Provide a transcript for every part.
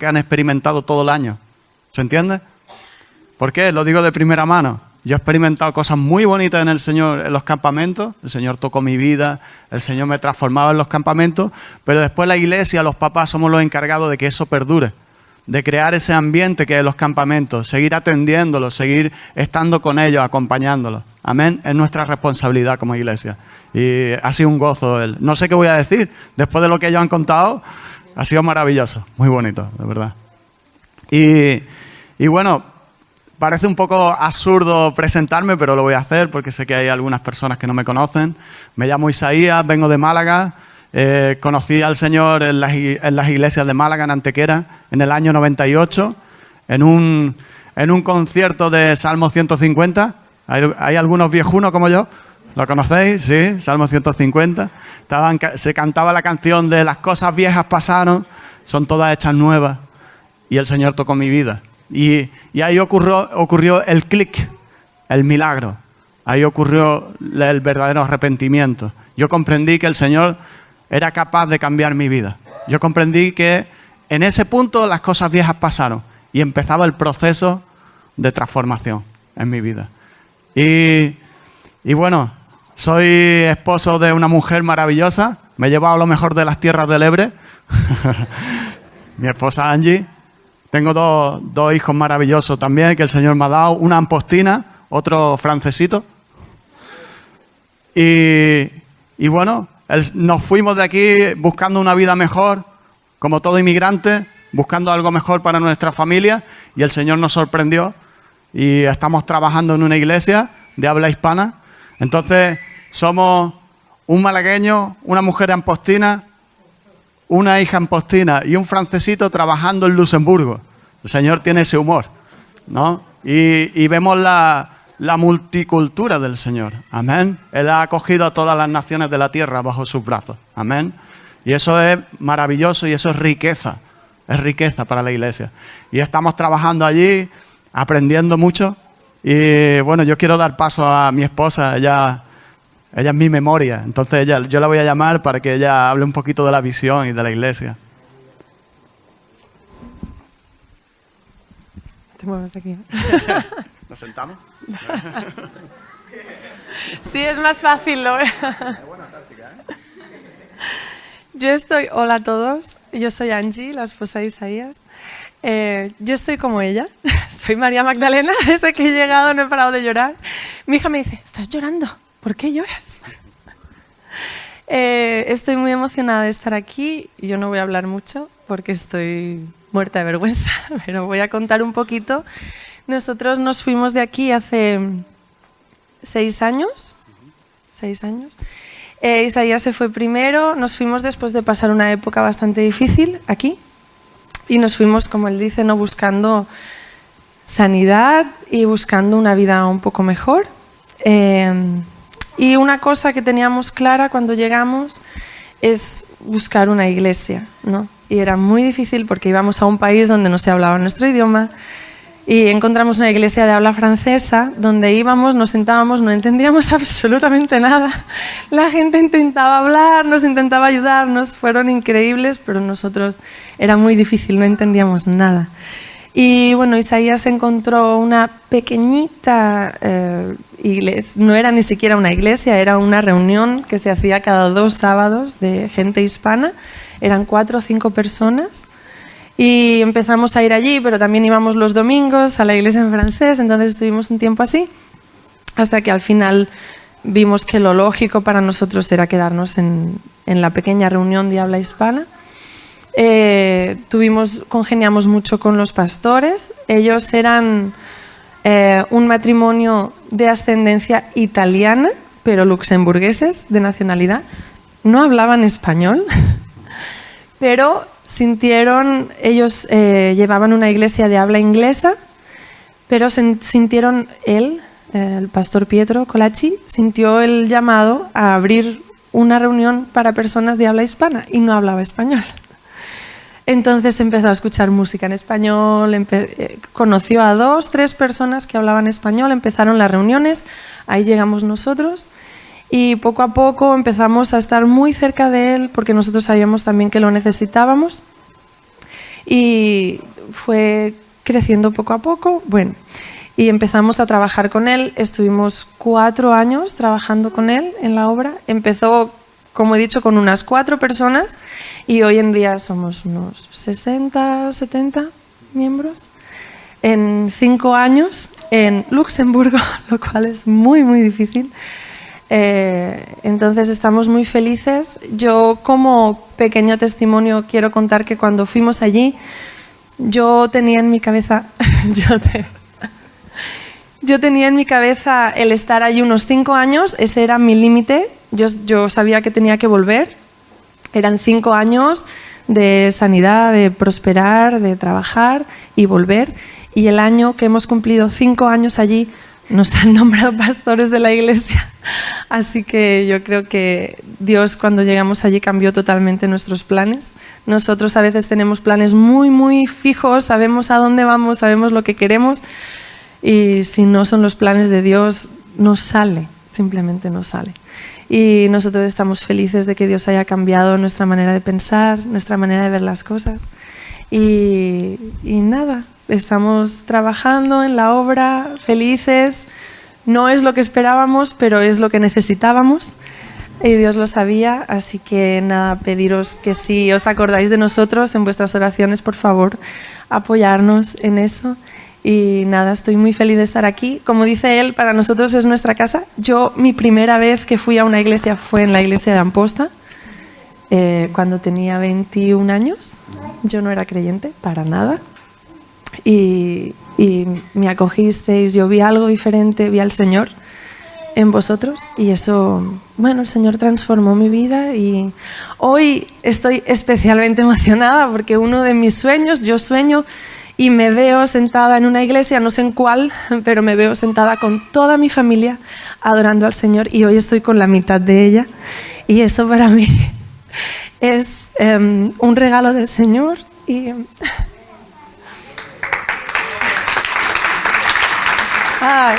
que han experimentado todo el año. ¿Se entiende? ¿Por qué? Lo digo de primera mano. Yo he experimentado cosas muy bonitas en el Señor en los campamentos. El Señor tocó mi vida, el Señor me transformaba en los campamentos, pero después la iglesia, los papás, somos los encargados de que eso perdure, de crear ese ambiente que es los campamentos, seguir atendiéndolos, seguir estando con ellos, acompañándolos. Amén. Es nuestra responsabilidad como iglesia. Y ha sido un gozo. No sé qué voy a decir. Después de lo que ellos han contado, ha sido maravilloso. Muy bonito, de verdad. Y bueno, parece un poco absurdo presentarme, pero lo voy a hacer porque sé que hay algunas personas que no me conocen. Me llamo Isaías, vengo de Málaga. Conocí al Señor en las iglesias de Málaga, en Antequera, en el año 98, en un concierto de Salmo 150. ¿Hay algunos viejunos como yo? ¿Lo conocéis? Sí, Salmo 150. Se cantaba la canción de las cosas viejas pasaron, son todas hechas nuevas. Y el Señor tocó mi vida. Y ahí ocurrió el clic, el milagro. Ahí ocurrió el verdadero arrepentimiento. Yo comprendí que el Señor era capaz de cambiar mi vida. Yo comprendí que en ese punto las cosas viejas pasaron y empezaba el proceso de transformación en mi vida. Y bueno, soy esposo de una mujer maravillosa. Me he llevado lo mejor de las tierras del Ebre. Mi esposa Angie. Tengo dos hijos maravillosos también que el Señor me ha dado. Una ampostina, otro francesito. Y bueno, nos fuimos de aquí buscando una vida mejor, como todo inmigrante, buscando algo mejor para nuestra familia. Y el Señor nos sorprendió. Y estamos trabajando en una iglesia de habla hispana. Entonces, somos un malagueño, una mujer ampostina, una hija ampostina y un francesito trabajando en Luxemburgo. El Señor tiene ese humor, ¿no? Y vemos la multicultura del Señor. Amén. Él ha acogido a todas las naciones de la tierra bajo sus brazos. Amén. Y eso es maravilloso y eso es riqueza. Es riqueza para la iglesia. Y estamos trabajando allí, aprendiendo mucho. Y bueno, yo quiero dar paso a mi esposa. Ella es mi memoria. Entonces yo la voy a llamar para que ella hable un poquito de la visión y de la iglesia. Te mueves de aquí. ¿Nos sentamos? Sí, es más fácil. Hola a todos. Yo soy Angie, la esposa de Isaías. Yo estoy como ella. Soy María Magdalena. Desde que he llegado no he parado de llorar. Mi hija me dice, ¿estás llorando? ¿Por qué lloras? Estoy muy emocionada de estar aquí. Yo no voy a hablar mucho porque estoy muerta de vergüenza, pero voy a contar un poquito. Nosotros nos fuimos de aquí hace 6 años. 6 años. Isaías se fue primero. Nos fuimos después de pasar una época bastante difícil aquí. Y nos fuimos, como él dice, ¿no? Buscando sanidad y buscando una vida un poco mejor. Y una cosa que teníamos clara cuando llegamos es buscar una iglesia, ¿no? Y era muy difícil porque íbamos a un país donde no se hablaba nuestro idioma y encontramos una iglesia de habla francesa donde íbamos, nos sentábamos, no entendíamos absolutamente nada. La gente intentaba hablar, nos intentaba ayudarnos, fueron increíbles, pero nosotros era muy difícil, no entendíamos nada. Y bueno, Isaías encontró una pequeñita iglesia, no era ni siquiera una iglesia, era una reunión que se hacía cada 2 sábados de gente hispana, eran 4 o 5 personas y empezamos a ir allí, pero también íbamos los domingos a la iglesia en francés, entonces estuvimos un tiempo así, hasta que al final vimos que lo lógico para nosotros era quedarnos en la pequeña reunión de habla hispana. Congeniamos mucho con los pastores. Ellos eran un matrimonio de ascendencia italiana, pero luxemburgueses de nacionalidad. No hablaban español, pero ellos llevaban una iglesia de habla inglesa, pero sintieron el pastor Pietro Colacci, sintió el llamado a abrir una reunión para personas de habla hispana y no hablaba español. Entonces empezó a escuchar música en español, conoció a 2, 3 personas que hablaban español, empezaron las reuniones, ahí llegamos nosotros y poco a poco empezamos a estar muy cerca de él porque nosotros sabíamos también que lo necesitábamos y fue creciendo poco a poco. Bueno, y empezamos a trabajar con él. Estuvimos 4 años trabajando con él en la obra. Empezó, como he dicho, con unas 4 personas y hoy en día somos unos 60, 70 miembros. En 5 años en Luxemburgo, lo cual es muy, muy difícil. Entonces estamos muy felices. Yo, como pequeño testimonio, quiero contar que cuando fuimos allí, yo tenía en mi cabeza yo tenía en mi cabeza el estar allí unos 5 años. Ese era mi límite. Yo sabía que tenía que volver. Eran 5 años de sanidad, de prosperar, de trabajar y volver. Y el año que hemos cumplido 5 años allí, nos han nombrado pastores de la iglesia. Así que yo creo que Dios, cuando llegamos allí, cambió totalmente nuestros planes. Nosotros a veces tenemos planes muy, muy fijos, sabemos a dónde vamos, sabemos lo que queremos, y si no son los planes de Dios, no sale, simplemente no sale. Y nosotros estamos felices de que Dios haya cambiado nuestra manera de pensar, nuestra manera de ver las cosas. Y nada, estamos trabajando en la obra, felices. No es lo que esperábamos, pero es lo que necesitábamos. Y Dios lo sabía, así que nada, pediros que si os acordáis de nosotros en vuestras oraciones, por favor, apoyarnos en eso. Y nada, estoy muy feliz de estar aquí. Como dice él, para nosotros es nuestra casa. Mi primera vez que fui a una iglesia fue en la iglesia de Amposta, cuando tenía 21 años. Yo no era creyente, para nada. Y me acogisteis, yo vi algo diferente, vi al Señor en vosotros, y eso, bueno, el Señor transformó mi vida. Y hoy estoy especialmente emocionada porque uno de mis sueños, yo sueño y me veo sentada en una iglesia, no sé en cuál, pero me veo sentada con toda mi familia adorando al Señor, y hoy estoy con la mitad de ella, y eso para mí es un regalo del Señor. Y ay,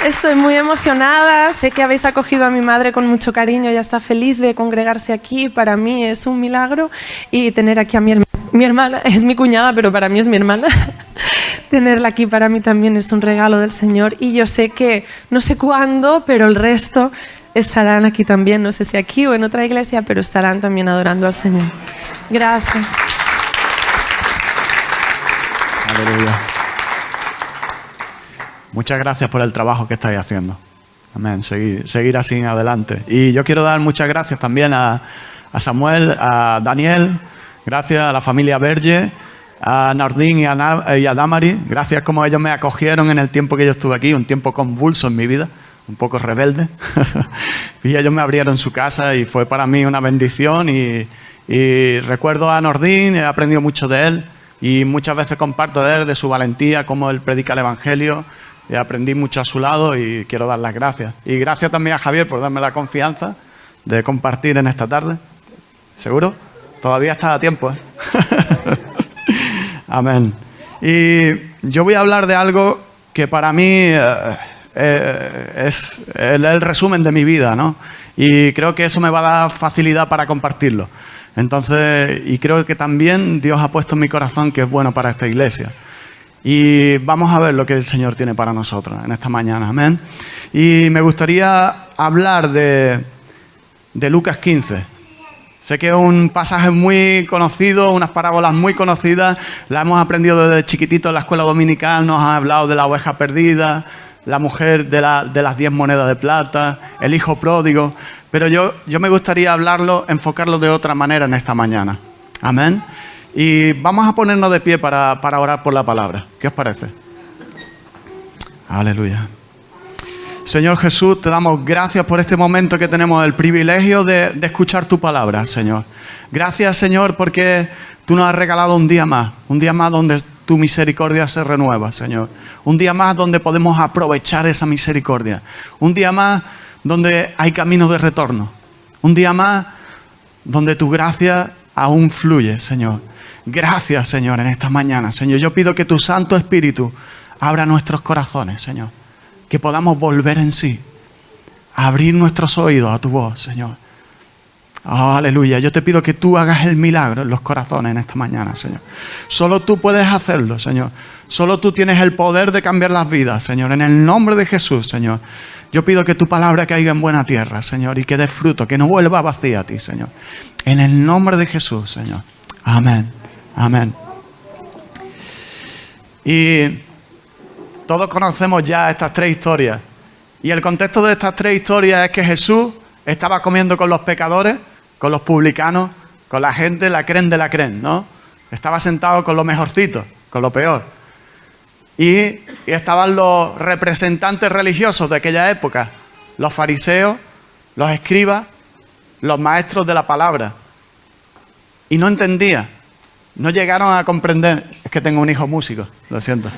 estoy muy emocionada. Sé que habéis acogido a mi madre con mucho cariño, ella está feliz de congregarse aquí. Para mí es un milagro, y tener aquí a mi hermana, es mi cuñada, pero para mí es mi hermana. Tenerla aquí para mí también es un regalo del Señor, y yo sé que, no sé cuándo, pero el resto estarán aquí también, no sé si aquí o en otra iglesia, pero estarán también adorando al Señor. Gracias. Aleluya. Muchas gracias por el trabajo que estáis haciendo. Amén. Seguir así adelante. Y yo quiero dar muchas gracias también a Samuel, a Daniel, gracias a la familia Berge, a Nardín y a Damari. Gracias como ellos me acogieron en el tiempo que yo estuve aquí, un tiempo convulso en mi vida, un poco rebelde. Y ellos me abrieron su casa y fue para mí una bendición. Y recuerdo a Nardín, he aprendido mucho de él y muchas veces comparto de él, de su valentía, cómo él predica el Evangelio. Aprendí mucho a su lado y quiero dar las gracias. Y gracias también a Javier por darme la confianza de compartir en esta tarde. ¿Seguro? Todavía está a tiempo, ¿eh? Amén. Y yo voy a hablar de algo que para mí es el resumen de mi vida, ¿no? Y creo que eso me va a dar facilidad para compartirlo. Entonces, y creo que también Dios ha puesto en mi corazón que es bueno para esta iglesia. Y vamos a ver lo que el Señor tiene para nosotros en esta mañana. Amén. Y me gustaría hablar de Lucas 15. Sé que es un pasaje muy conocido, unas parábolas muy conocidas. La hemos aprendido desde chiquitito en la escuela dominical. Nos ha hablado de la oveja perdida, la mujer de las 10 monedas de plata, el hijo pródigo. Pero yo me gustaría enfocarlo de otra manera en esta mañana. Amén. Y vamos a ponernos de pie para orar por la palabra. ¿Qué os parece? Aleluya. Señor Jesús, te damos gracias por este momento que tenemos el privilegio de escuchar tu palabra, Señor. Gracias, Señor, porque tú nos has regalado un día más donde tu misericordia se renueva, Señor. Un día más donde podemos aprovechar esa misericordia. Un día más donde hay caminos de retorno. Un día más donde tu gracia aún fluye, Señor. Gracias, Señor, en esta mañana, Señor. Yo pido que tu Santo Espíritu abra nuestros corazones, Señor. Que podamos volver en sí. Abrir nuestros oídos a tu voz, Señor. Oh, aleluya. Yo te pido que tú hagas el milagro en los corazones en esta mañana, Señor. Solo tú puedes hacerlo, Señor. Solo tú tienes el poder de cambiar las vidas, Señor. En el nombre de Jesús, Señor. Yo pido que tu palabra caiga en buena tierra, Señor, y que dé fruto, que no vuelva vacía a ti, Señor. En el nombre de Jesús, Señor. Amén. Amén. Y todos conocemos ya estas tres historias. Y el contexto de estas tres historias es que Jesús estaba comiendo con los pecadores, con los publicanos, con la gente, la creen de la creen, ¿no? Estaba sentado con lo mejorcito, con lo peor. Y estaban los representantes religiosos de aquella época, los fariseos, los escribas, los maestros de la palabra. Y no entendía, no llegaron a comprender. Es que tengo un hijo músico, lo siento.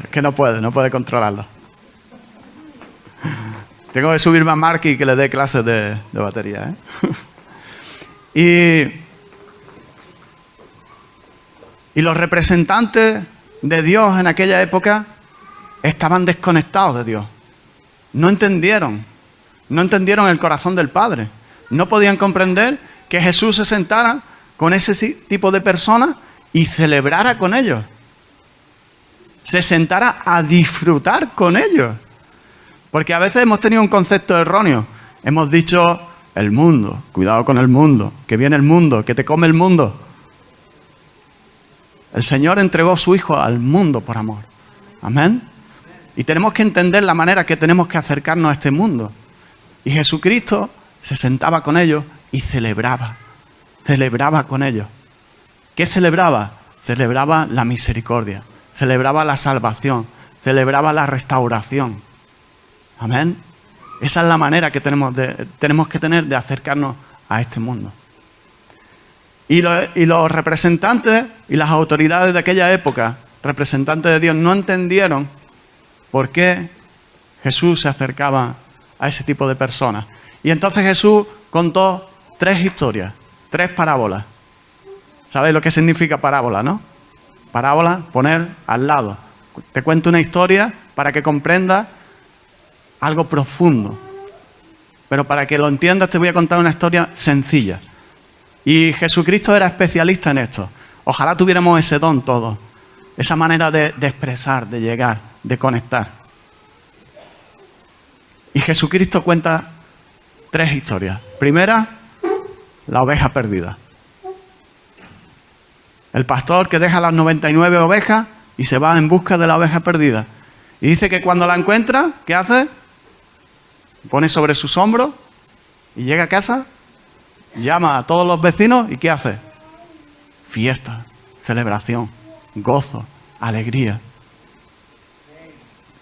Es que no puede controlarlo. Tengo que subirme a Marky y que le dé clases de batería, ¿eh? Y los representantes de Dios en aquella época estaban desconectados de Dios. No entendieron el corazón del Padre. No podían comprender que Jesús se sentara con ese tipo de personas y celebrara con ellos. Se sentara a disfrutar con ellos. Porque a veces hemos tenido un concepto erróneo. Hemos dicho, el mundo, cuidado con el mundo, que viene el mundo, que te come el mundo. El Señor entregó a su Hijo al mundo por amor. Amén. Y tenemos que entender la manera que tenemos que acercarnos a este mundo. Y Jesucristo se sentaba con ellos y celebraba con ellos. ¿Qué celebraba? Celebraba la misericordia, celebraba la salvación, celebraba la restauración. Amén. Esa es la manera que tenemos que tener de acercarnos a este mundo. Y los representantes y las autoridades de aquella época, representantes de Dios, no entendieron por qué Jesús se acercaba a ese tipo de personas. Y entonces Jesús contó 3 historias, 3 parábolas. ¿Sabéis lo que significa parábola, no? Parábola, poner al lado. Te cuento una historia para que comprendas algo profundo. Pero para que lo entiendas te voy a contar una historia sencilla. Y Jesucristo era especialista en esto. Ojalá tuviéramos ese don todos. Esa manera de expresar, de llegar, de conectar. Y Jesucristo cuenta 3 historias. Primera, la oveja perdida. El pastor que deja las 99 ovejas y se va en busca de la oveja perdida. Y dice que cuando la encuentra, ¿qué hace? Pone sobre sus hombros y llega a casa, llama a todos los vecinos y ¿qué hace? Fiesta, celebración, gozo, alegría.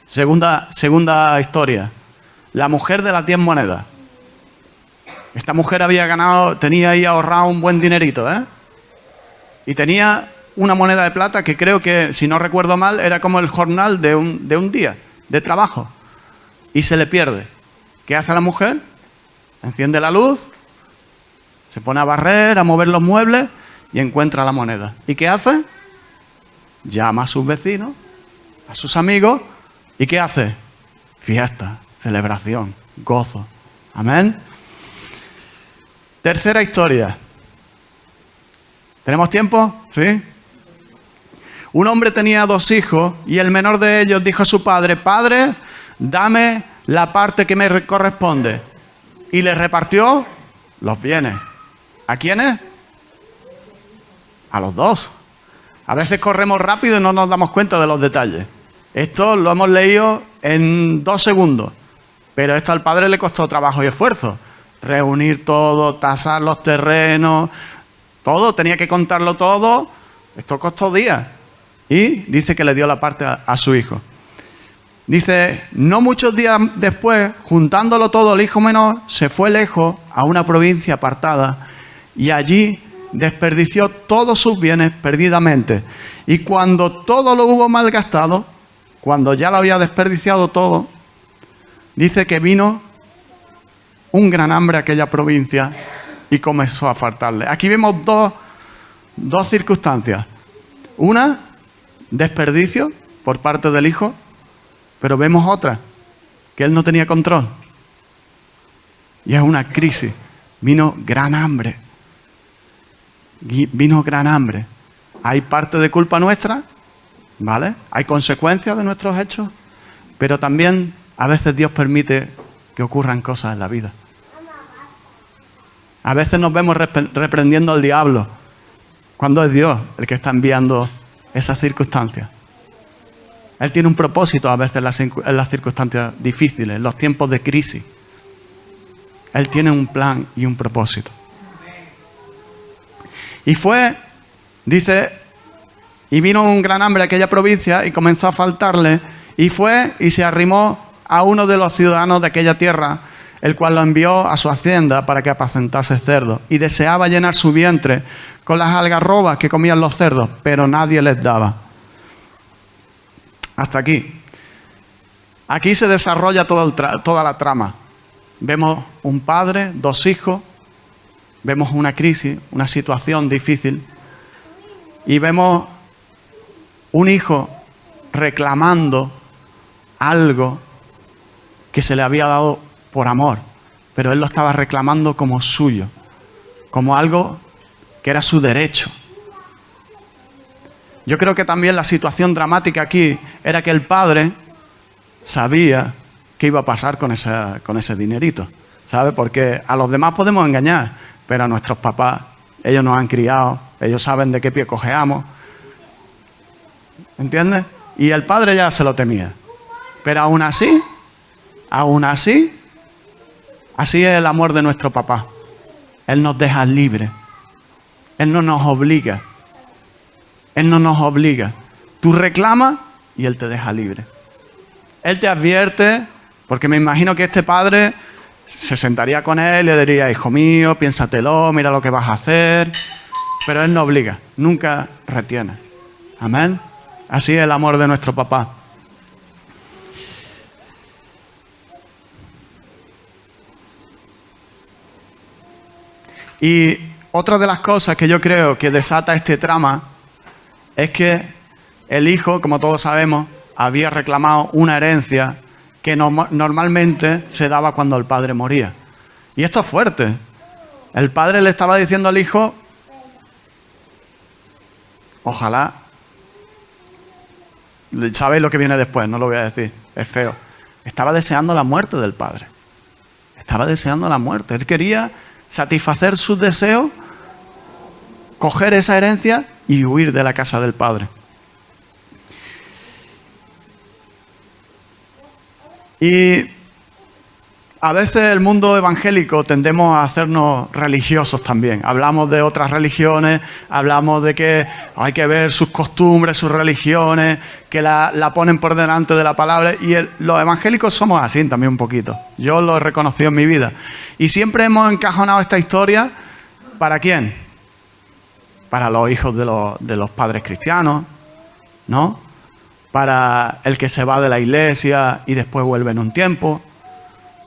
Segunda historia, la mujer de las 10 monedas. Esta mujer tenía ahí ahorrado un buen dinerito, ¿eh? Y tenía una moneda de plata que creo que, si no recuerdo mal, era como el jornal de un día de trabajo. Y se le pierde. ¿Qué hace la mujer? Enciende la luz, se pone a barrer, a mover los muebles y encuentra la moneda. ¿Y qué hace? Llama a sus vecinos, a sus amigos. ¿Y qué hace? Fiesta, celebración, gozo. Amén. Tercera historia. ¿Tenemos tiempo? ¿Sí? Un hombre tenía 2 hijos y el menor de ellos dijo a su padre: Padre, dame la parte que me corresponde. Y le repartió los bienes. ¿A quiénes? A los 2. A veces corremos rápido y no nos damos cuenta de los detalles. Esto lo hemos leído en 2 segundos. Pero esto al padre le costó trabajo y esfuerzo. Reunir todo, tasar los terrenos, todo, tenía que contarlo todo. Esto costó días. Y dice que le dio la parte a su hijo. Dice, no muchos días después, juntándolo todo, el hijo menor se fue lejos a una provincia apartada y allí desperdició todos sus bienes perdidamente. Y cuando todo lo hubo malgastado, cuando ya lo había desperdiciado todo, dice que vino un gran hambre a aquella provincia y comenzó a faltarle. Aquí vemos dos circunstancias. Una, desperdicio por parte del hijo. Pero vemos otra, que él no tenía control. Y es una crisis Vino gran hambre. Vino gran hambre. Hay parte de culpa nuestra, ¿vale? Hay consecuencias de nuestros hechos, pero también a veces Dios permite que ocurran cosas en la vida. A veces nos vemos reprendiendo al diablo, cuando es Dios el que está enviando esas circunstancias. Él tiene un propósito a veces en las circunstancias difíciles, en los tiempos de crisis. Él tiene un plan y un propósito. Y dice, y vino un gran hambre a aquella provincia y comenzó a faltarle, y fue y se arrimó a uno de los ciudadanos de aquella tierra, el cual lo envió a su hacienda para que apacentase cerdos, y deseaba llenar su vientre con las algarrobas que comían los cerdos, pero nadie les daba. Hasta aquí. Aquí se desarrolla toda la trama. Vemos un padre, dos hijos, vemos una crisis, una situación difícil, y vemos un hijo reclamando algo que se le había dado por amor, pero él lo estaba reclamando como suyo, como algo que era su derecho. Yo creo que también la situación dramática aquí era que el padre sabía qué iba a pasar con ese dinerito, ¿sabe? Porque a los demás podemos engañar, pero a nuestros papás, ellos nos han criado, ellos saben de qué pie cojeamos, ¿entiendes? Y el padre ya se lo temía. Pero aún así, así es el amor de nuestro papá. Él nos deja libres. Él no nos obliga. Él no nos obliga. Tú reclamas y Él te deja libre. Él te advierte, porque me imagino que este padre se sentaría con él y le diría, hijo mío, piénsatelo, mira lo que vas a hacer. Pero Él no obliga, nunca retiene. Amén. Así es el amor de nuestro papá. Y otra de las cosas que yo creo que desata este trama es que el hijo, como todos sabemos, había reclamado una herencia que normalmente se daba cuando el padre moría. Y esto es fuerte. El padre le estaba diciendo al hijo, ojalá, sabéis lo que viene después, no lo voy a decir, es feo. Estaba deseando la muerte del padre. Estaba deseando la muerte. Él quería satisfacer sus deseos, coger esa herencia y huir de la casa del padre. Y a veces el mundo evangélico tendemos a hacernos religiosos también. Hablamos de otras religiones, hablamos de que hay que ver sus costumbres, sus religiones, que la ponen por delante de la palabra. Y los evangélicos somos así también un poquito. Yo lo he reconocido en mi vida. Y siempre hemos encajonado esta historia, ¿para quién? Para los hijos de los padres cristianos, ¿no? Para el que se va de la iglesia y después vuelve en un tiempo.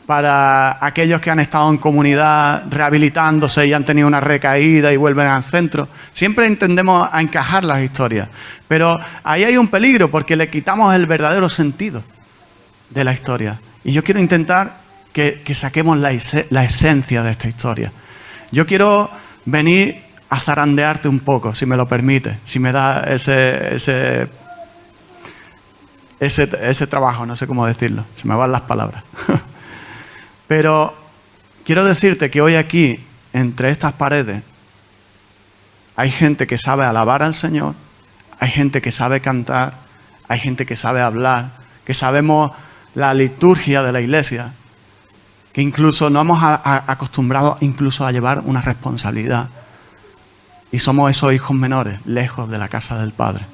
Para aquellos que han estado en comunidad rehabilitándose y han tenido una recaída y vuelven al centro. Siempre entendemos a encajar las historias. Pero ahí hay un peligro porque le quitamos el verdadero sentido de la historia. Y yo quiero intentar que saquemos la esencia de esta historia. Yo quiero venir a zarandearte un poco, si me lo permite, si me da ese trabajo, no sé cómo decirlo, se me van las palabras. Pero quiero decirte que hoy aquí, entre estas paredes, hay gente que sabe alabar al Señor, hay gente que sabe cantar, hay gente que sabe hablar, que sabemos la liturgia de la iglesia, que incluso nos hemos acostumbrado incluso a llevar una responsabilidad. Y somos esos hijos menores, lejos de la casa del Padre,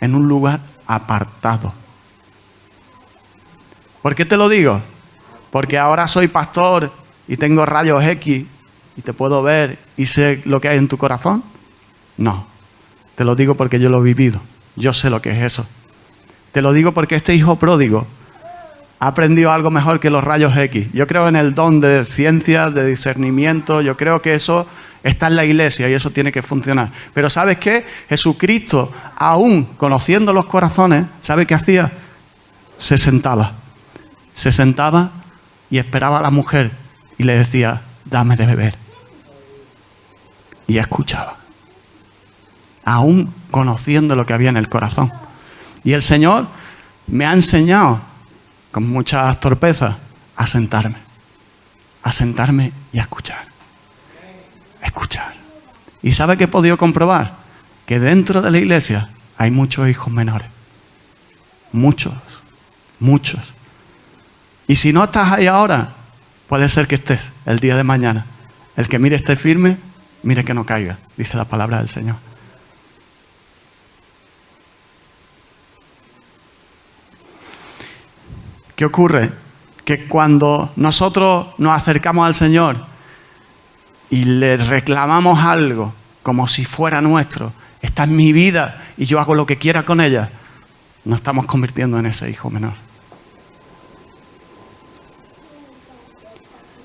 en un lugar apartado. ¿Por qué te lo digo? Porque ahora soy pastor y tengo rayos X y te puedo ver y sé lo que hay en tu corazón. No, te lo digo porque yo lo he vivido. Yo sé lo que es eso. Te lo digo porque este hijo pródigo ha aprendido algo mejor que los rayos X. Yo creo en el don de ciencia, de discernimiento. Yo creo que eso está en la iglesia y eso tiene que funcionar. Pero ¿sabes qué? Jesucristo, aún conociendo los corazones, ¿sabe qué hacía? Se sentaba y esperaba a la mujer y le decía, dame de beber. y escuchaba. Aún conociendo lo que había en el corazón. Y el Señor me ha enseñado, con muchas torpezas, a sentarme y a escuchar. Escuchar. ¿Y sabe qué he podido comprobar? Que dentro de la iglesia hay muchos hijos menores. Muchos. Y si no estás ahí ahora, puede ser que estés el día de mañana. El que mire esté firme, mire que no caiga, dice la palabra del Señor. ¿Qué ocurre? Que cuando nosotros nos acercamos al Señor y le reclamamos algo como si fuera nuestro, esta es mi vida y yo hago lo que quiera con ella, nos estamos convirtiendo en ese hijo menor.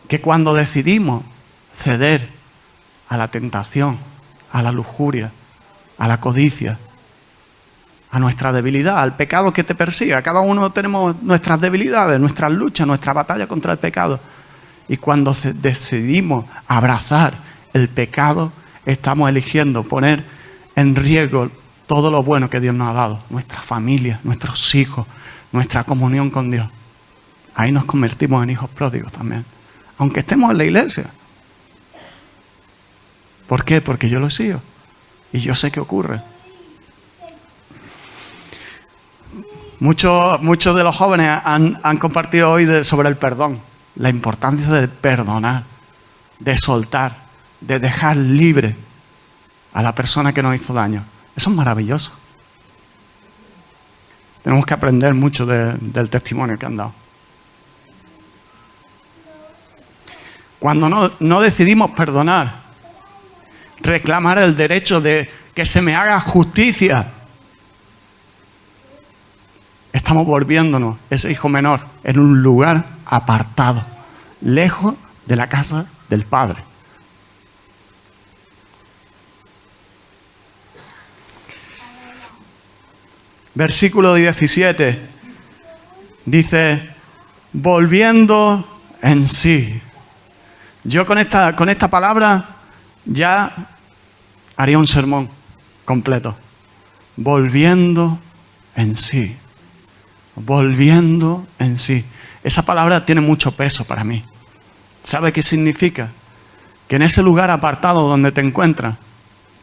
Que cuando decidimos ceder a la tentación, a la lujuria, a la codicia, a nuestra debilidad, al pecado que te persiga. Cada uno tenemos nuestras debilidades, nuestras luchas, nuestra batalla contra el pecado. Y cuando decidimos abrazar el pecado, estamos eligiendo poner en riesgo todo lo bueno que Dios nos ha dado. Nuestra familia, nuestros hijos, nuestra comunión con Dios. Ahí nos convertimos en hijos pródigos también. Aunque estemos en la iglesia. ¿Por qué? Porque yo lo sigo. Y yo sé qué ocurre. Muchos de los jóvenes han compartido hoy sobre el perdón, la importancia de perdonar, de soltar, de dejar libre a la persona que nos hizo daño. Eso es maravilloso. Tenemos que aprender mucho del testimonio que han dado. Cuando no decidimos perdonar, reclamar el derecho de que se me haga justicia, estamos volviéndonos, ese hijo menor, en un lugar apartado, lejos de la casa del Padre. Versículo 17 dice, volviendo en sí. Yo con esta palabra ya haría un sermón completo. Volviendo en sí. Volviendo en sí. Esa palabra tiene mucho peso para mí. ¿Sabe qué significa? Que en ese lugar apartado donde te encuentras,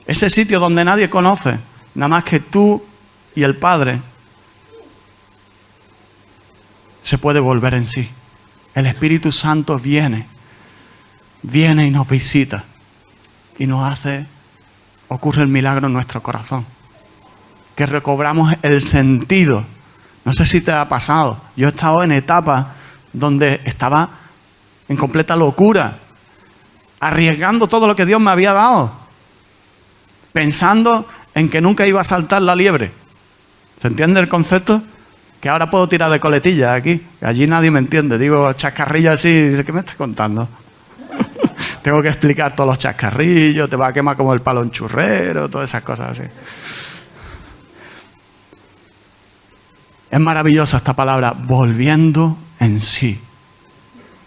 ese sitio donde nadie conoce, nada más que tú y el Padre, se puede volver en sí. El Espíritu Santo viene y nos visita y nos ocurre el milagro en nuestro corazón. Que recobramos el sentido. No sé si te ha pasado. Yo he estado en etapas donde estaba en completa locura, arriesgando todo lo que Dios me había dado, pensando en que nunca iba a saltar la liebre. ¿Se entiende el concepto? Que ahora puedo tirar de coletilla aquí. Allí nadie me entiende. Digo chascarrillos así. Dice, ¿qué me estás contando? Tengo que explicar todos los chascarrillos. Te va a quemar como el palo en churrero. Todas esas cosas así. Es maravillosa esta palabra, volviendo en sí.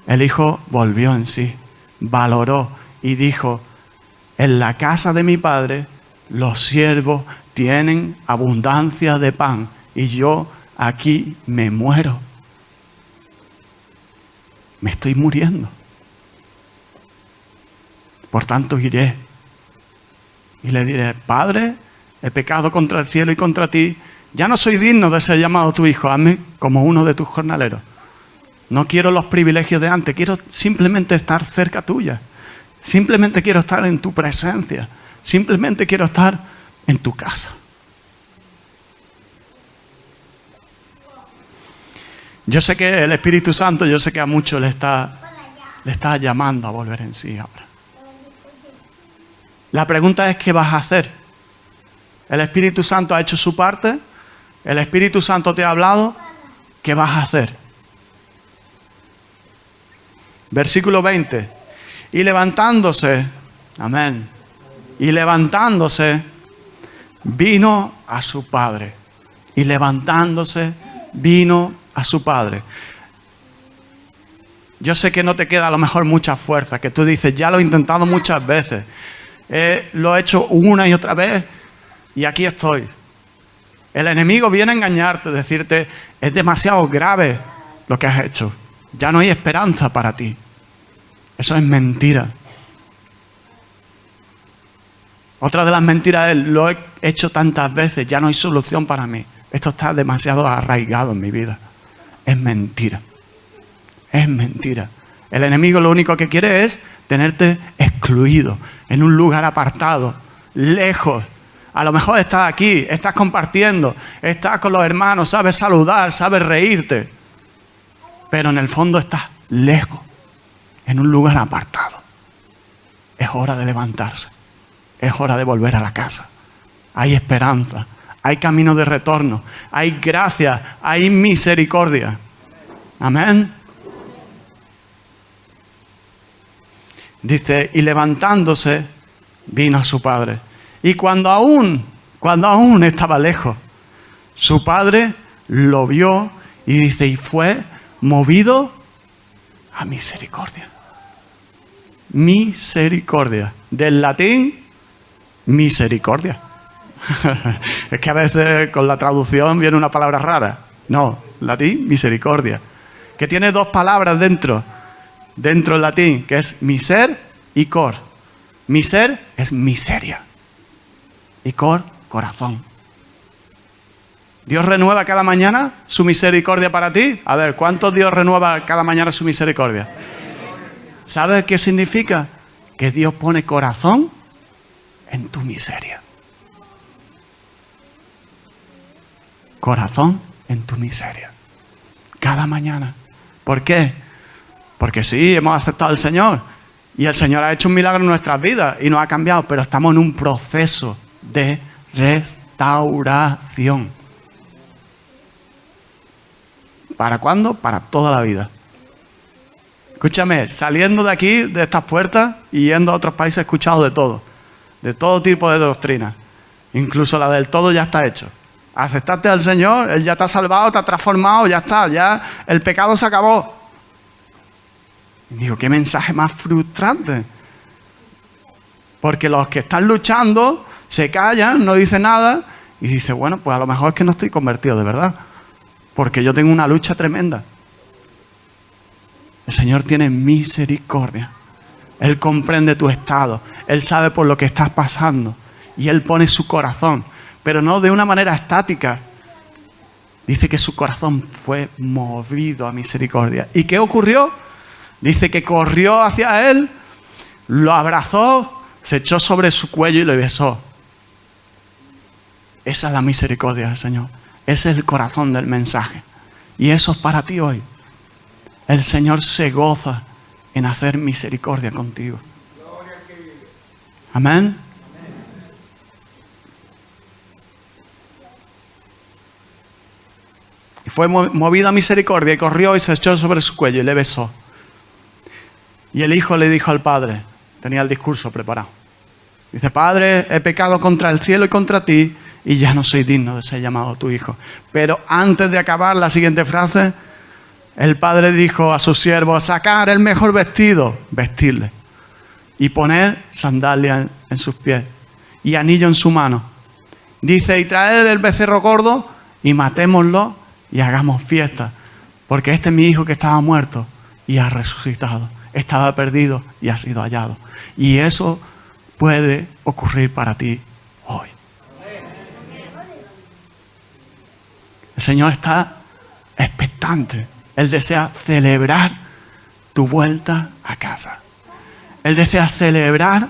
El hijo volvió en sí, valoró y dijo, en la casa de mi padre los siervos tienen abundancia de pan y yo aquí me muero. Me estoy muriendo. Por tanto iré y le diré, Padre, he pecado contra el cielo y contra ti. Ya no soy digno de ser llamado tu hijo, hazme como uno de tus jornaleros. No quiero los privilegios de antes, quiero simplemente estar cerca tuya. Simplemente quiero estar en tu presencia. Simplemente quiero estar en tu casa. Yo sé que el Espíritu Santo, yo sé que a muchos le está llamando a volver en sí ahora. La pregunta es, ¿qué vas a hacer? El Espíritu Santo ha hecho su parte. El Espíritu Santo te ha hablado. ¿Qué vas a hacer? Versículo 20. Y levantándose, amén. Y levantándose, vino a su padre. Y levantándose, vino a su padre. Yo sé que no te queda a lo mejor mucha fuerza, que tú dices, ya lo he intentado muchas veces. lo he hecho una y otra vez y aquí estoy. El enemigo viene a engañarte, decirte, es demasiado grave lo que has hecho. Ya no hay esperanza para ti. Eso es mentira. Otra de las mentiras es, lo he hecho tantas veces, ya no hay solución para mí. Esto está demasiado arraigado en mi vida. Es mentira. Es mentira. El enemigo lo único que quiere es tenerte excluido, en un lugar apartado, lejos. A lo mejor estás aquí, estás compartiendo, estás con los hermanos, sabes saludar, sabes reírte. Pero en el fondo estás lejos, en un lugar apartado. Es hora de levantarse. Es hora de volver a la casa. Hay esperanza, hay camino de retorno, hay gracia, hay misericordia. Amén. Dice, y levantándose, vino a su padre. Y cuando aún estaba lejos, su padre lo vio y dice, y fue movido a misericordia. Misericordia. Del latín, misericordia. Es que a veces con la traducción viene una palabra rara. No, latín, misericordia. Que tiene dos palabras dentro del latín, que es miser y cor. Miser es miseria. Y cor, corazón. ¿Dios renueva cada mañana su misericordia para ti? A ver, ¿cuánto Dios renueva cada mañana su misericordia? ¿Sabes qué significa? Que Dios pone corazón en tu miseria. Corazón en tu miseria. Cada mañana. ¿Por qué? Porque sí, hemos aceptado al Señor. Y el Señor ha hecho un milagro en nuestras vidas y nos ha cambiado. Pero estamos en un proceso de restauración. ¿Para cuándo? Para toda la vida. Escúchame, saliendo de aquí, de estas puertas y yendo a otros países, he escuchado de todo tipo de doctrinas. Incluso la del todo ya está hecho. Aceptaste al Señor, Él ya te ha salvado, te ha transformado, ya está, ya el pecado se acabó. Y digo, qué mensaje más frustrante. Porque los que están luchando se callan, no dicen nada y dicen, bueno, pues a lo mejor es que no estoy convertido de verdad. Porque yo tengo una lucha tremenda. El Señor tiene misericordia. Él comprende tu estado. Él sabe por lo que estás pasando. Y Él pone su corazón. Pero no de una manera estática. Dice que su corazón fue movido a misericordia. ¿Y qué ocurrió? Dice que corrió hacia Él, lo abrazó, se echó sobre su cuello y le besó. Esa es la misericordia del Señor. Ese es el corazón del mensaje. Y eso es para ti hoy. El Señor se goza en hacer misericordia contigo. Amén. Y fue movido a misericordia y corrió y se echó sobre su cuello y le besó. Y el hijo le dijo al padre, tenía el discurso preparado. Dice, Padre, he pecado contra el cielo y contra ti y ya no soy digno de ser llamado tu hijo. Pero antes de acabar la siguiente frase, el padre dijo a sus siervos, sacar el mejor vestido, vestirle, y poner sandalias en sus pies y anillo en su mano. Dice, y traer el becerro gordo y matémoslo y hagamos fiesta, porque este es mi hijo que estaba muerto y ha resucitado. Estaba perdido y ha sido hallado. Y eso puede ocurrir para ti hoy. El Señor está expectante. Él desea celebrar tu vuelta a casa. Él desea celebrar,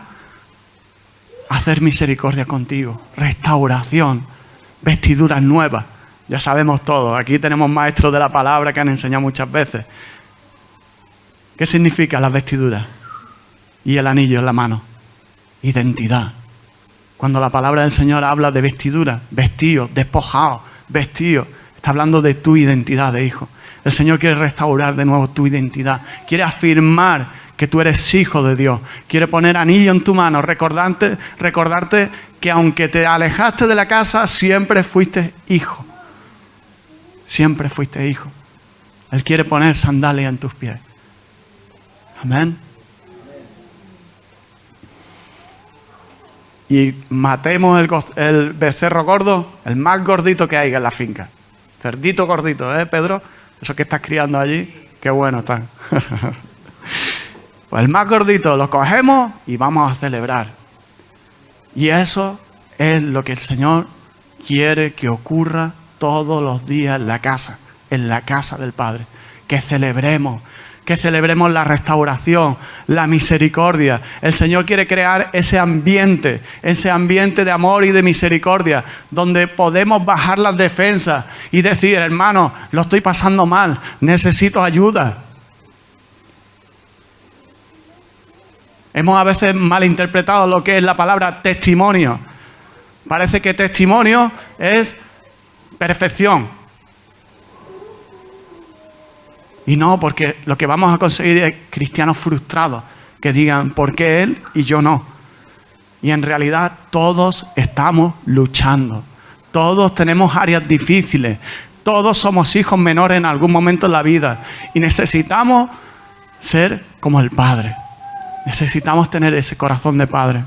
hacer misericordia contigo, restauración, vestiduras nuevas. Ya sabemos todo. Aquí tenemos maestros de la palabra que han enseñado muchas veces. ¿Qué significa las vestiduras? Y el anillo en la mano. Identidad. Cuando la palabra del Señor habla de vestiduras, vestido, despojado, vestido, está hablando de tu identidad de hijo. El Señor quiere restaurar de nuevo tu identidad. Quiere afirmar que tú eres hijo de Dios. Quiere poner anillo en tu mano, recordarte que aunque te alejaste de la casa, siempre fuiste hijo. Siempre fuiste hijo. Él quiere poner sandalias en tus pies. Amén. y matemos el becerro gordo, el más gordito que hay en la finca. Cerdito gordito, ¿eh, Pedro? Eso que estás criando allí, qué bueno están. Pues el más gordito lo cogemos y vamos a celebrar. Y eso es lo que el Señor quiere que ocurra todos los días en la casa del Padre. Que celebremos la restauración, la misericordia. El Señor quiere crear ese ambiente de amor y de misericordia, donde podemos bajar las defensas y decir, hermano, lo estoy pasando mal, necesito ayuda. Hemos a veces malinterpretado lo que es la palabra testimonio. Parece que testimonio es perfección. Y no, porque lo que vamos a conseguir es cristianos frustrados que digan, ¿por qué él y yo no? Y en realidad todos estamos luchando. Todos tenemos áreas difíciles. Todos somos hijos menores en algún momento en la vida. Y necesitamos ser como el Padre. Necesitamos tener ese corazón de Padre.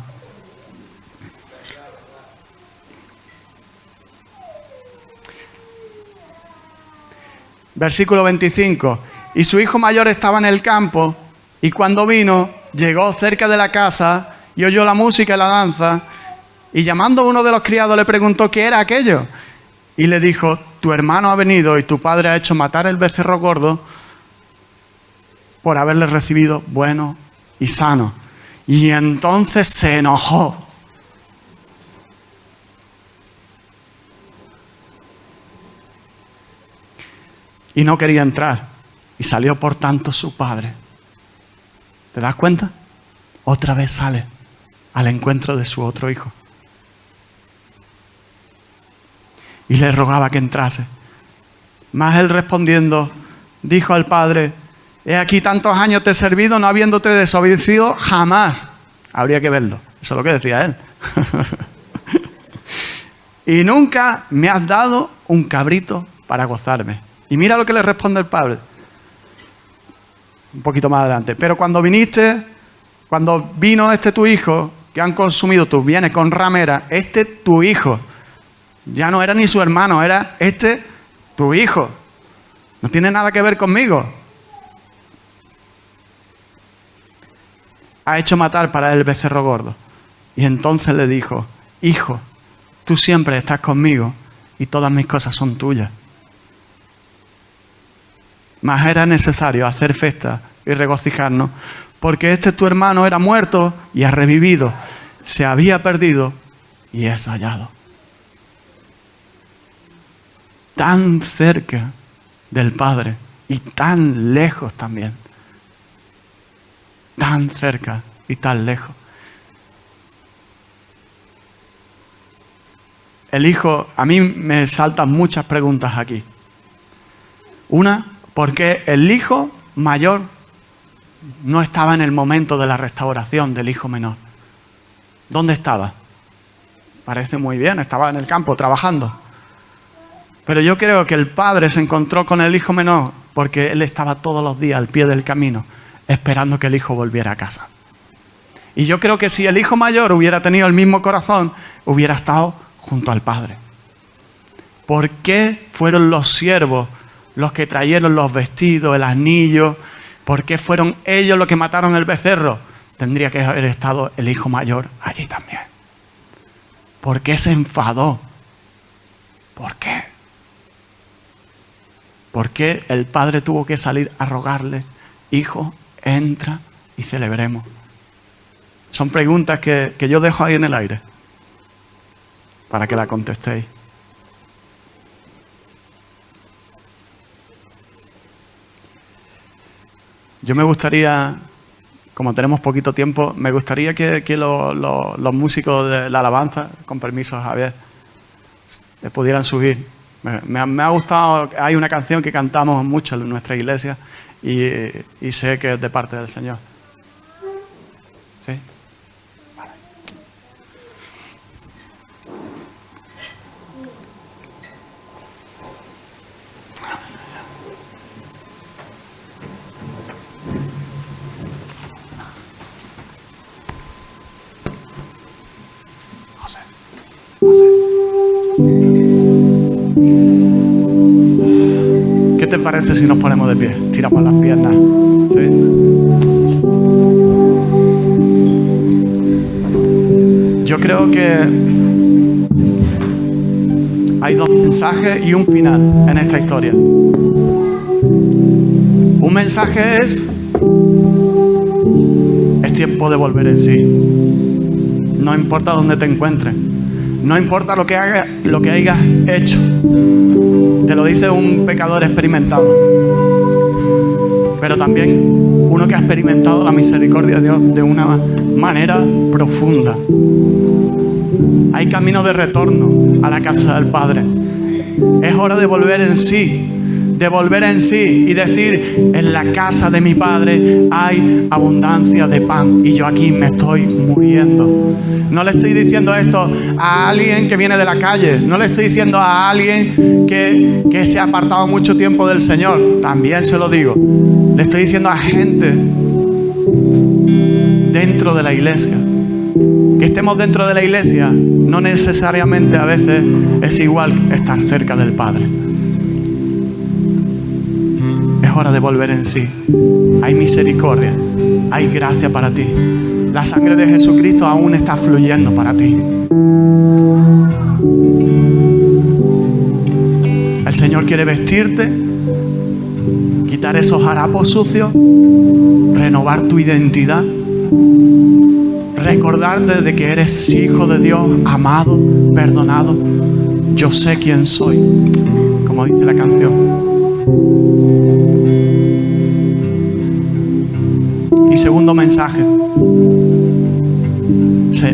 Versículo 25. Y su hijo mayor estaba en el campo, y cuando vino, llegó cerca de la casa y oyó la música y la danza, y llamando a uno de los criados le preguntó qué era aquello. Y le dijo, tu hermano ha venido y tu padre ha hecho matar el becerro gordo por haberle recibido bueno y sano. Y entonces se enojó. Y no quería entrar. Y salió por tanto su padre. ¿Te das cuenta? Otra vez sale al encuentro de su otro hijo. Y le rogaba que entrase. Mas él respondiendo, dijo al padre, he aquí tantos años te he servido, no habiéndote desobedecido jamás. Habría que verlo. Eso es lo que decía él. Y nunca me has dado un cabrito para gozarme. Y mira lo que le responde el padre. Un poquito más adelante. Pero cuando vino tu hijo, que han consumido tus bienes con ramera, tu hijo, ya no era ni su hermano, era tu hijo. No tiene nada que ver conmigo. Ha hecho matar para él el becerro gordo. Y entonces le dijo, hijo, tú siempre estás conmigo y todas mis cosas son tuyas. Mas era necesario hacer fiesta y regocijarnos, porque tu hermano era muerto y ha revivido, se había perdido y es hallado. Tan cerca del Padre y tan lejos también. Tan cerca y tan lejos. El hijo, a mí me saltan muchas preguntas aquí. Una, ¿por qué el hijo mayor no estaba en el momento de la restauración del hijo menor? ¿Dónde estaba? Parece muy bien, estaba en el campo trabajando. Pero yo creo que el padre se encontró con el hijo menor porque él estaba todos los días al pie del camino esperando que el hijo volviera a casa. Y yo creo que si el hijo mayor hubiera tenido el mismo corazón, hubiera estado junto al padre. ¿Por qué fueron los siervos los que trajeron los vestidos, el anillo? ¿Por qué fueron ellos los que mataron el becerro? Tendría que haber estado el hijo mayor allí también. ¿Por qué se enfadó? ¿Por qué? ¿Por qué el padre tuvo que salir a rogarle? Hijo, entra y celebremos. Son preguntas que yo dejo ahí en el aire para que la contestéis. Yo me gustaría, como tenemos poquito tiempo, me gustaría que los músicos de la alabanza, con permiso Javier, pudieran subir. Me ha gustado, hay una canción que cantamos mucho en nuestra iglesia y sé que es de parte del Señor. ¿Sí? Vale. parece si nos ponemos de pie? Tiramos las piernas. ¿Sí? Yo creo que hay dos mensajes y un final en esta historia. Un mensaje es tiempo de volver en sí. No importa dónde te encuentres, no importa lo que hayas hecho. Te lo dice un pecador experimentado, pero también uno que ha experimentado la misericordia de Dios de una manera profunda. Hay camino de retorno a la casa del Padre. Es hora de volver en sí. De volver en sí y decir: en la casa de mi Padre hay abundancia de pan y yo aquí me estoy muriendo. No le estoy diciendo esto a alguien que viene de la calle, no le estoy diciendo a alguien que se ha apartado mucho tiempo del Señor, también se lo digo. Le estoy diciendo a gente dentro de la iglesia. Que estemos dentro de la iglesia no necesariamente a veces es igual estar cerca del Padre. Es hora de volver en sí. Hay misericordia, hay gracia para ti. La sangre de Jesucristo aún está fluyendo para ti. El Señor quiere vestirte, quitar esos harapos sucios, renovar tu identidad, recordarte de que eres hijo de Dios, amado, perdonado. Yo sé quién soy, como dice la canción. Y segundo mensaje,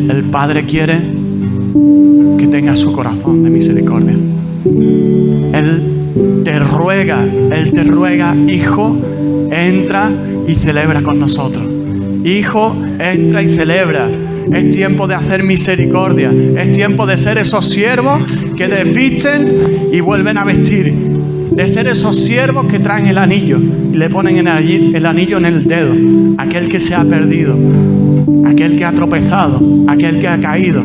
el Padre quiere que tengas su corazón de misericordia. Él te ruega, hijo, entra y celebra con nosotros. Hijo, entra y celebra. Es tiempo de hacer misericordia. Es tiempo de ser esos siervos que desvisten y vuelven a vestir. De ser esos siervos que traen el anillo y le ponen el anillo en el dedo. Aquel que se ha perdido, aquel que ha tropezado, aquel que ha caído.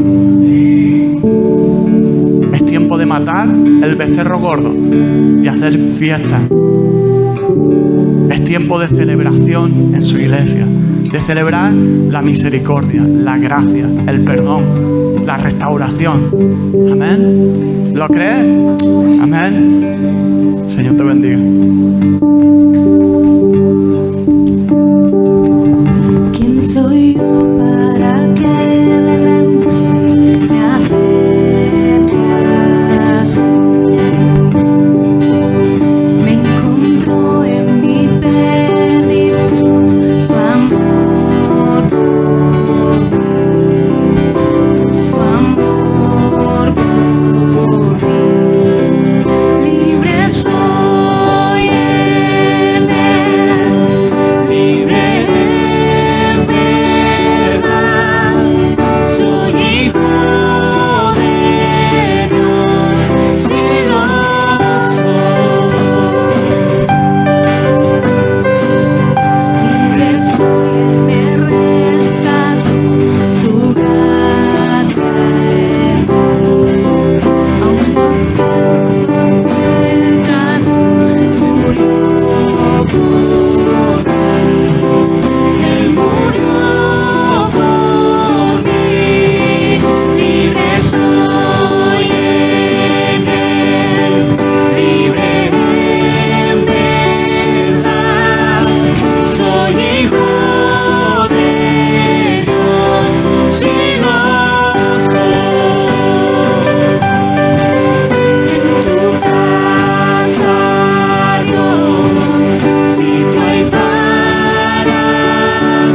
Es tiempo de matar el becerro gordo y hacer fiesta. Es tiempo de celebración en su iglesia, de celebrar la misericordia, la gracia, el perdón, la restauración. Amén. ¿Lo crees? Amén. Señor te bendiga. ¿Quién soy yo para que me aceptas? Me encontró en mi perdición su amor por mí. Libre soy en él, libre en verdad. Soy hijo de Dios, si lo soy. Libre soy, él me rescató, su gracia aún no siento encuentran, murió por mí. Él murió por mí. Libre soy en él, libre en verdad. Soy hijo de Dios, si lo soy. En tu casa, Dios, sitio hay para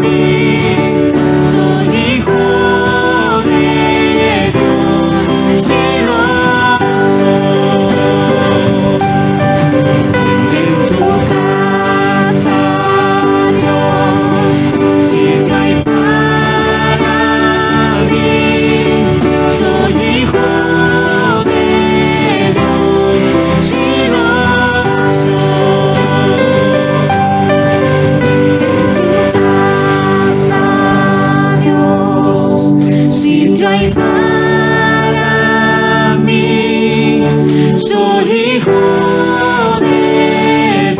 mí. Soy hijo de Dios, si lo soy. En tu casa, Dios, sitio hay para mí. Soy hijo de Dios, si lo soy. En tu casa, Dios, sitio hay para mí. Soy hijo de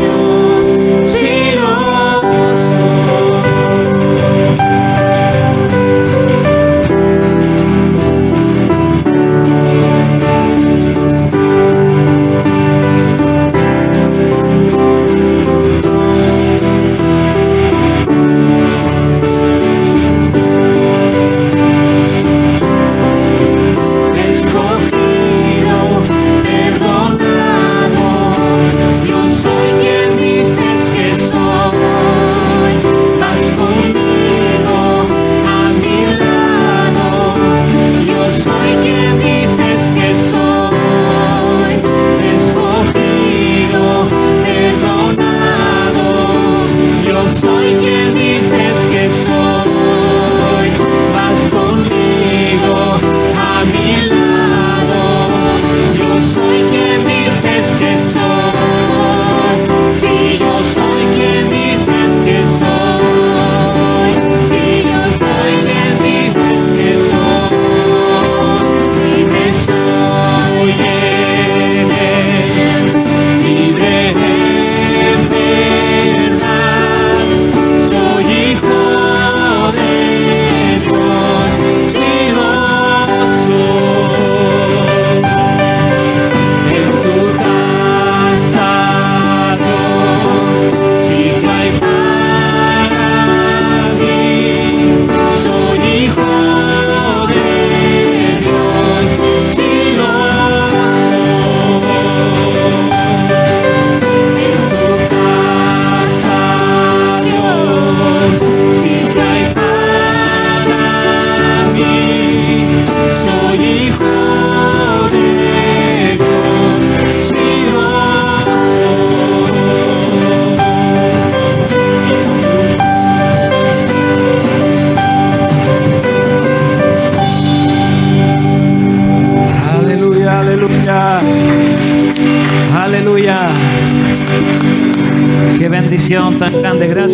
Aleluya. Aleluya. Qué bendición tan grande. Gracias.